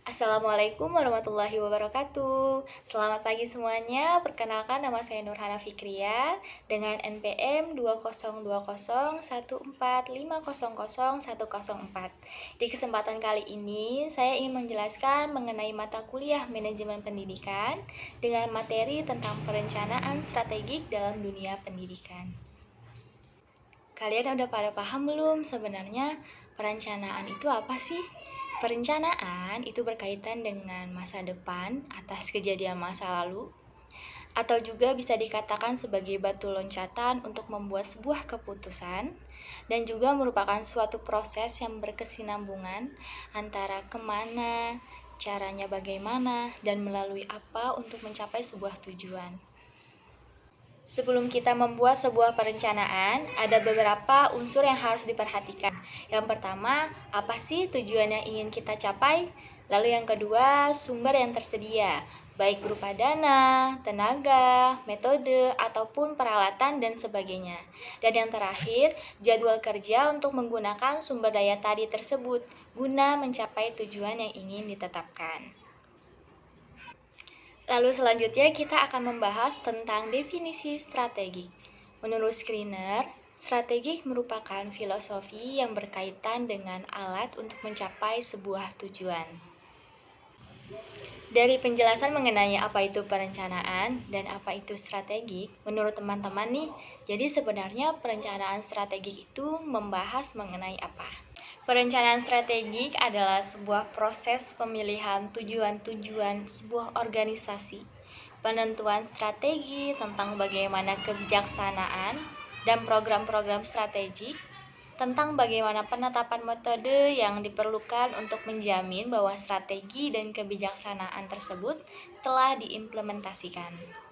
Assalamualaikum warahmatullahi wabarakatuh. Selamat pagi semuanya. Perkenalkan, nama saya Nurhana Fikria dengan NPM 202014500104. Di kesempatan kali ini, saya ingin menjelaskan mengenai mata kuliah Manajemen Pendidikan dengan materi tentang perencanaan strategik dalam dunia pendidikan. Kalian udah pada paham belum sebenarnya perencanaan itu apa sih? Perencanaan itu berkaitan dengan masa depan atas kejadian masa lalu, atau juga bisa dikatakan sebagai batu loncatan untuk membuat sebuah keputusan, dan juga merupakan suatu proses yang berkesinambungan antara kemana, caranya bagaimana, dan melalui apa untuk mencapai sebuah tujuan. Sebelum kita membuat sebuah perencanaan, ada beberapa unsur yang harus diperhatikan. Yang pertama, apa sih tujuan yang ingin kita capai? Lalu yang kedua, sumber yang tersedia, baik berupa dana, tenaga, metode, ataupun peralatan dan sebagainya. Dan yang terakhir, jadwal kerja untuk menggunakan sumber daya tadi tersebut guna mencapai tujuan yang ingin ditetapkan. Lalu selanjutnya kita akan membahas tentang definisi strategik. Menurut Skinner, strategik merupakan filosofi yang berkaitan dengan alat untuk mencapai sebuah tujuan. Dari penjelasan mengenai apa itu perencanaan dan apa itu strategik, menurut teman-teman nih, jadi sebenarnya perencanaan strategik itu membahas mengenai apa? Perencanaan strategik adalah sebuah proses pemilihan tujuan-tujuan sebuah organisasi, penentuan strategi tentang bagaimana kebijaksanaan dan program-program strategik, tentang bagaimana penetapan metode yang diperlukan untuk menjamin bahwa strategi dan kebijaksanaan tersebut telah diimplementasikan.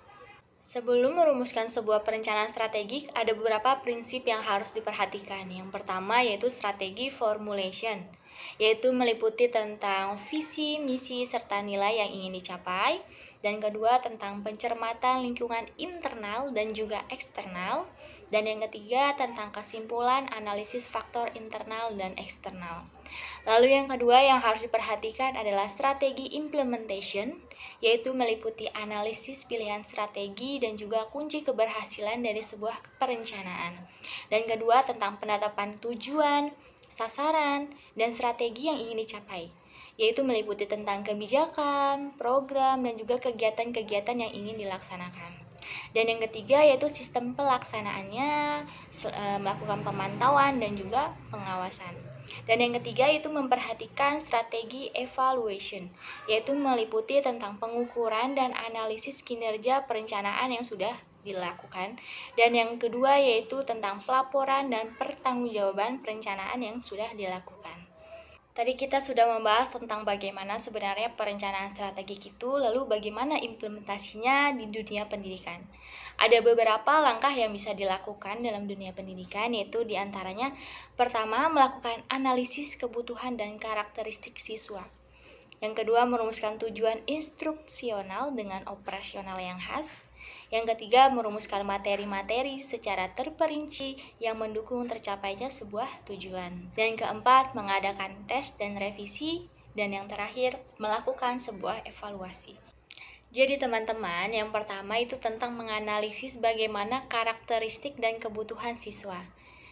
Sebelum merumuskan sebuah perencanaan strategik, ada beberapa prinsip yang harus diperhatikan. Yang pertama yaitu strategi formulation, yaitu meliputi tentang visi, misi, serta nilai yang ingin dicapai. Dan kedua tentang pencermatan lingkungan internal dan juga eksternal. Dan yang ketiga tentang kesimpulan analisis faktor internal dan eksternal. Lalu yang kedua yang harus diperhatikan adalah strategi implementation, yaitu meliputi analisis pilihan strategi dan juga kunci keberhasilan dari sebuah perencanaan. Dan kedua tentang penetapan tujuan, sasaran, dan strategi yang ingin dicapai, yaitu meliputi tentang kebijakan, program, dan juga kegiatan-kegiatan yang ingin dilaksanakan. Dan yang ketiga yaitu sistem pelaksanaannya, melakukan pemantauan dan juga pengawasan. Dan yang ketiga yaitu memperhatikan strategi evaluation, yaitu meliputi tentang pengukuran dan analisis kinerja perencanaan yang sudah dilakukan. Dan yang kedua yaitu tentang pelaporan dan pertanggungjawaban perencanaan yang sudah dilakukan. Tadi kita sudah membahas tentang bagaimana sebenarnya perencanaan strategik itu, lalu bagaimana implementasinya di dunia pendidikan. Ada beberapa langkah yang bisa dilakukan dalam dunia pendidikan, yaitu diantaranya pertama, melakukan analisis kebutuhan dan karakteristik siswa. Yang kedua, merumuskan tujuan instruksional dengan operasional yang khas. Yang ketiga, merumuskan materi-materi secara terperinci yang mendukung tercapainya sebuah tujuan. Dan keempat, mengadakan tes dan revisi. Dan yang terakhir, melakukan sebuah evaluasi. Jadi teman-teman, yang pertama itu tentang menganalisis bagaimana karakteristik dan kebutuhan siswa.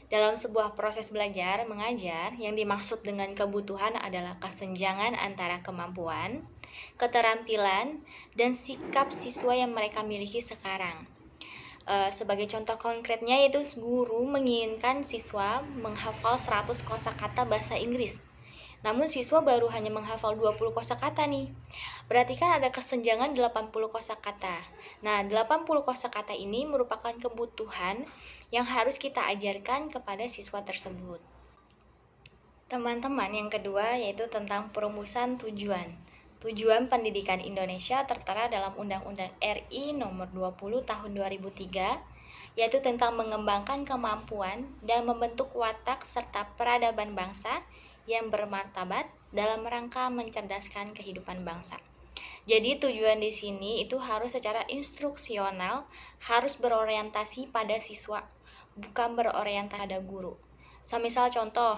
Dalam sebuah proses belajar mengajar, yang dimaksud dengan kebutuhan adalah kesenjangan antara kemampuan, keterampilan, dan sikap siswa yang mereka miliki sekarang. Sebagai contoh konkretnya yaitu guru menginginkan siswa menghafal 100 kosakata bahasa Inggris. Namun siswa baru hanya menghafal 20 kosakata nih. Berarti kan ada kesenjangan 80 kosakata. Nah, 80 kosakata ini merupakan kebutuhan yang harus kita ajarkan kepada siswa tersebut. Teman-teman, yang kedua yaitu tentang perumusan tujuan. Tujuan pendidikan Indonesia tertera dalam Undang-Undang RI Nomor 20 Tahun 2003, yaitu tentang mengembangkan kemampuan dan membentuk watak serta peradaban bangsa yang bermartabat dalam rangka mencerdaskan kehidupan bangsa. Jadi tujuan di sini itu harus secara instruksional, harus berorientasi pada siswa, bukan berorientasi pada guru. Semisal contoh,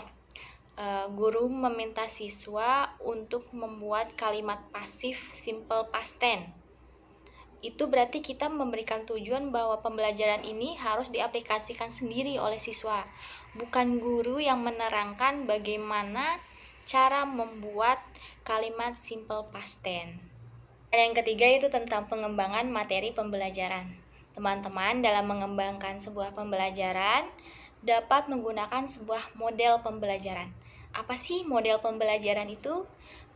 guru meminta siswa untuk membuat kalimat pasif simple past tense. Itu berarti kita memberikan tujuan bahwa pembelajaran ini harus diaplikasikan sendiri oleh siswa, bukan guru yang menerangkan bagaimana cara membuat kalimat simple past tense. Dan yang ketiga itu tentang pengembangan materi pembelajaran. Teman-teman dalam mengembangkan sebuah pembelajaran dapat menggunakan sebuah model pembelajaran. Apa sih model pembelajaran itu?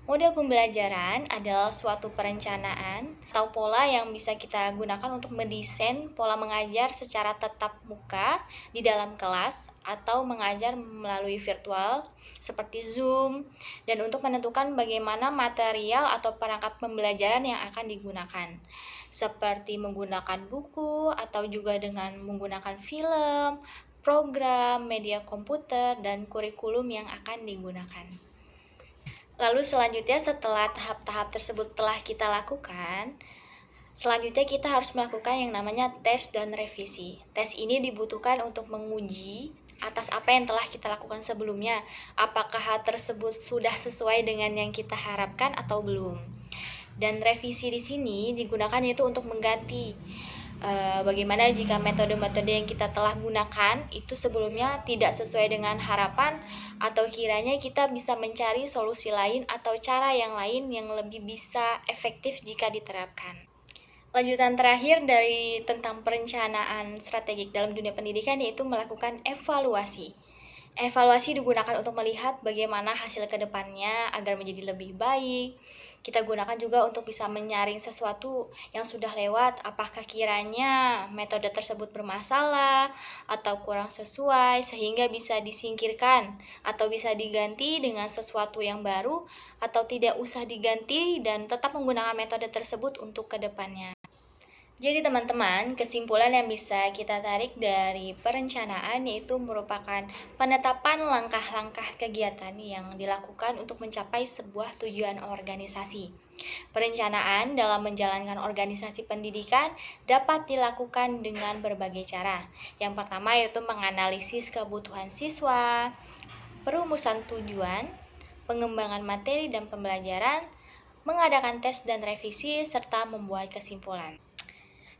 Model pembelajaran adalah suatu perencanaan atau pola yang bisa kita gunakan untuk mendesain pola mengajar secara tatap muka di dalam kelas atau mengajar melalui virtual seperti Zoom, dan untuk menentukan bagaimana material atau perangkat pembelajaran yang akan digunakan, seperti menggunakan buku atau juga dengan menggunakan film, program, media komputer, dan kurikulum yang akan digunakan. Lalu selanjutnya setelah tahap-tahap tersebut telah kita lakukan, selanjutnya kita harus melakukan yang namanya tes dan revisi. Tes ini dibutuhkan untuk menguji atas apa yang telah kita lakukan sebelumnya, apakah hal tersebut sudah sesuai dengan yang kita harapkan atau belum. Dan revisi di sini digunakan yaitu untuk mengganti bagaimana jika metode-metode yang kita telah gunakan itu sebelumnya tidak sesuai dengan harapan, atau kiranya kita bisa mencari solusi lain atau cara yang lain yang lebih bisa efektif jika diterapkan. Lanjutan terakhir dari tentang perencanaan strategik dalam dunia pendidikan yaitu melakukan evaluasi. Evaluasi digunakan untuk melihat bagaimana hasil kedepannya agar menjadi lebih baik. Kita gunakan juga untuk bisa menyaring sesuatu yang sudah lewat, apakah kiranya metode tersebut bermasalah atau kurang sesuai sehingga bisa disingkirkan atau bisa diganti dengan sesuatu yang baru, atau tidak usah diganti dan tetap menggunakan metode tersebut untuk kedepannya. Jadi teman-teman, kesimpulan yang bisa kita tarik dari perencanaan yaitu merupakan penetapan langkah-langkah kegiatan yang dilakukan untuk mencapai sebuah tujuan organisasi. Perencanaan dalam menjalankan organisasi pendidikan dapat dilakukan dengan berbagai cara. Yang pertama yaitu menganalisis kebutuhan siswa, perumusan tujuan, pengembangan materi dan pembelajaran, mengadakan tes dan revisi, serta membuat kesimpulan.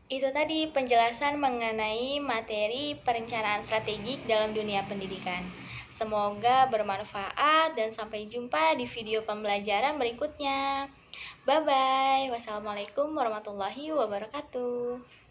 Itu tadi penjelasan mengenai materi perencanaan strategik dalam dunia pendidikan. Semoga bermanfaat dan sampai jumpa di video pembelajaran berikutnya. Bye-bye. Wassalamualaikum warahmatullahi wabarakatuh.